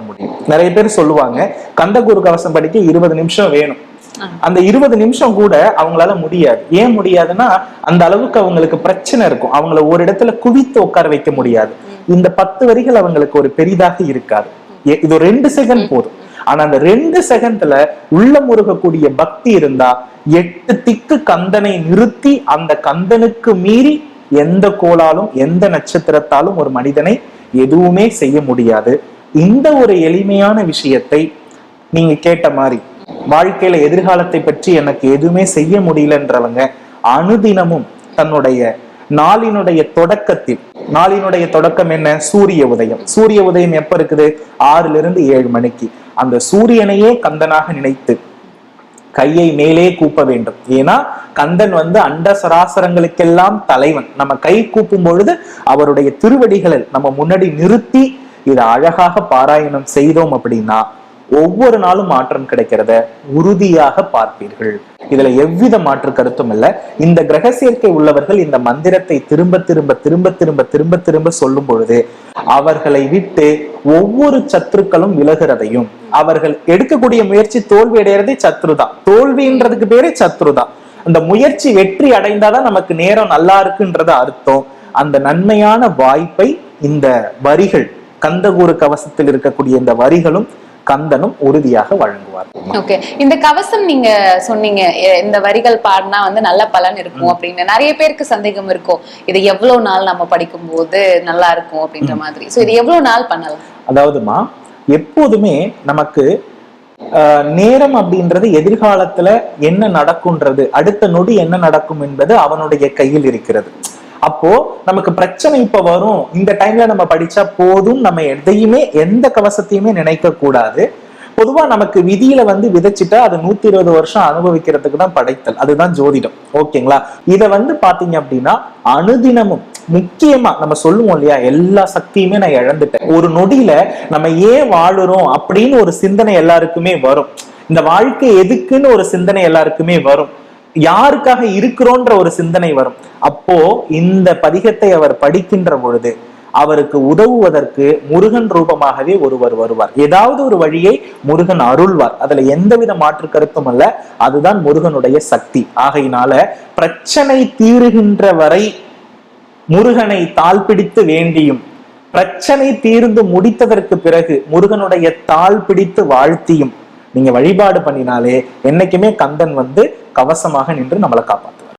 முடியும். நிறைய பேர் சொல்லுவாங்க கந்தகுரு கவசம் படிக்க 20 நிமிஷம் வேணும். அந்த 20 நிமிஷம் கூட அவங்களால முடியாது. ஏன் முடியாதுன்னா அந்த அளவுக்கு அவங்களுக்கு பிரச்சனை இருக்கும். அவங்கள ஒரு இடத்துல குவித்து உட்கார வைக்க முடியாது. இந்த 10 வரிகள் அவங்களுக்கு ஒரு பெரிதாக இருக்காது. இது 2 செகண்ட் போதும். ஆனா அந்த 2 செகண்ட்ல உள்ள முருகக்கூடிய பக்தி இருந்தா 8 திக்கு கந்தனை நிறுத்தி அந்த கந்தனுக்கு மீறி எந்த கோளாலும் எந்த நட்சத்திரத்தாலும் ஒரு மனிதனை எதுவுமே செய்ய முடியாது. இந்த ஒரு எளிமையான விஷயத்தை நீங்க கேட்ட மாதிரி வாழ்க்கையில எதிர்காலத்தை பற்றி எனக்கு எதுவுமே செய்ய முடியலன்றவங்க அனுதினமும் தன்னுடைய நாளினுடைய தொடக்கத்தில், நாளினுடைய தொடக்கம் என்ன? சூரிய உதயம். சூரிய உதயம் எப்ப இருக்குது? 6 to 7 மணிக்கு. அந்த சூரியனையே கந்தனாக நினைத்து கையை மேலே கூப்ப வேண்டும். ஏன்னா கந்தன் அண்ட சராசரங்களுக்கெல்லாம் தலைவன். நம்ம கை கூப்பும் பொழுது அவருடைய திருவடிகளை நம்ம முன்னாடி நிறுத்தி இதை அழகாக பாராயணம் செய்தோம் அப்படின்னா ஒவ்வொரு நாளும் மாற்றம் கிடைக்கிறத உறுதியாக பார்ப்பீர்கள். இதுல எவ்வித மாற்று கருத்தும் இல்ல. இந்த கிரக சேர்க்கை உள்ளவர்கள் இந்த மந்திரத்தை திரும்ப திரும்ப திரும்ப திரும்ப திரும்ப திரும்ப சொல்லும் பொழுது அவர்களை விட்டு ஒவ்வொரு சத்துருக்களும் விலகிறதையும், அவர்கள் எடுக்கக்கூடிய முயற்சி தோல்வி அடைகிறதே சத்ருதான். தோல்வின்றதுக்கு பேரே சத்ருதான். அந்த முயற்சி வெற்றி அடைந்தாதான் நமக்கு நேரம் நல்லா இருக்குன்றது அர்த்தம். அந்த நன்மையான வாய்ப்பை இந்த வரிகள், கந்தகுரு கவசத்தில் இருக்கக்கூடிய இந்த வரிகளும் கந்தனும் உறுதியாக வழங்குவார். ஓகே, இந்த கவசம் நீங்க சொன்னீங்க இந்த வரிகள் பாடினா நல்ல பலன் இருக்கும் அப்படின்னு. நிறைய பேருக்கு சந்தேகம் இருக்கும், இது எவ்வளவு நாள் நம்ம படிக்கும் போது நல்லா இருக்கும் அப்படின்ற மாதிரி. சோ இது எவ்வளவு நாள் பண்ணலாம்? அதாவதுமா, எப்போதுமே நமக்கு நேரம் அப்படின்றது எதிர்காலத்துல என்ன நடக்கும்ன்றது, அடுத்த நொடி என்ன நடக்கும் என்பது அவனுடைய கையில் இருக்கிறது. அப்போ நமக்கு பிரச்சனை இப்ப வரும், இந்த டைம்ல நம்ம படிச்சா போதும், நம்ம எதையுமே எந்த கவசத்தையுமே நினைக்க கூடாது. பொதுவா நமக்கு விதியில விதைச்சிட்டா அது 120 வருஷம் அனுபவிக்கிறதுக்கு தான் படைத்தல். அதுதான் ஜோதிடம். ஓகேங்களா? இத பாத்தீங்க அப்படின்னா அனுதினமும், முக்கியமா நம்ம சொல்லுவோம் இல்லையா, எல்லா சக்தியுமே நான் இழந்துட்டேன், ஒரு நொடியில நம்ம ஏன் வாழுறோம் அப்படின்னு ஒரு சிந்தனை எல்லாருக்குமே வரும். இந்த வாழ்க்கை எதுக்குன்னு ஒரு சிந்தனை எல்லாருக்குமே வரும். யாருக்காக இருக்கிறோன்ற ஒரு சிந்தனை வரும். அப்போ இந்த பதிகத்தை அவர் படிக்கின்ற பொழுது அவருக்கு உதவுவதற்கு முருகன் ரூபமாகவே ஒருவர் வருவார். ஏதாவது ஒரு வழியை முருகன் அருள்வார். அதுல எந்தவித மாற்று கருத்தும் அல்ல. அதுதான் முருகனுடைய சக்தி. ஆகையினால பிரச்சனை தீருகின்ற வரை முருகனை தாழ் பிடித்து வேண்டியும், பிரச்சனை தீர்ந்து முடித்ததற்கு பிறகு முருகனுடைய தாழ் பிடித்து வாழ்த்தியும் நீங்க வழிபாடு பண்ணினாலே என்னைக்குமே கந்தன் கவசமாக நின்று நம்மளை காப்பாற்றுவார்.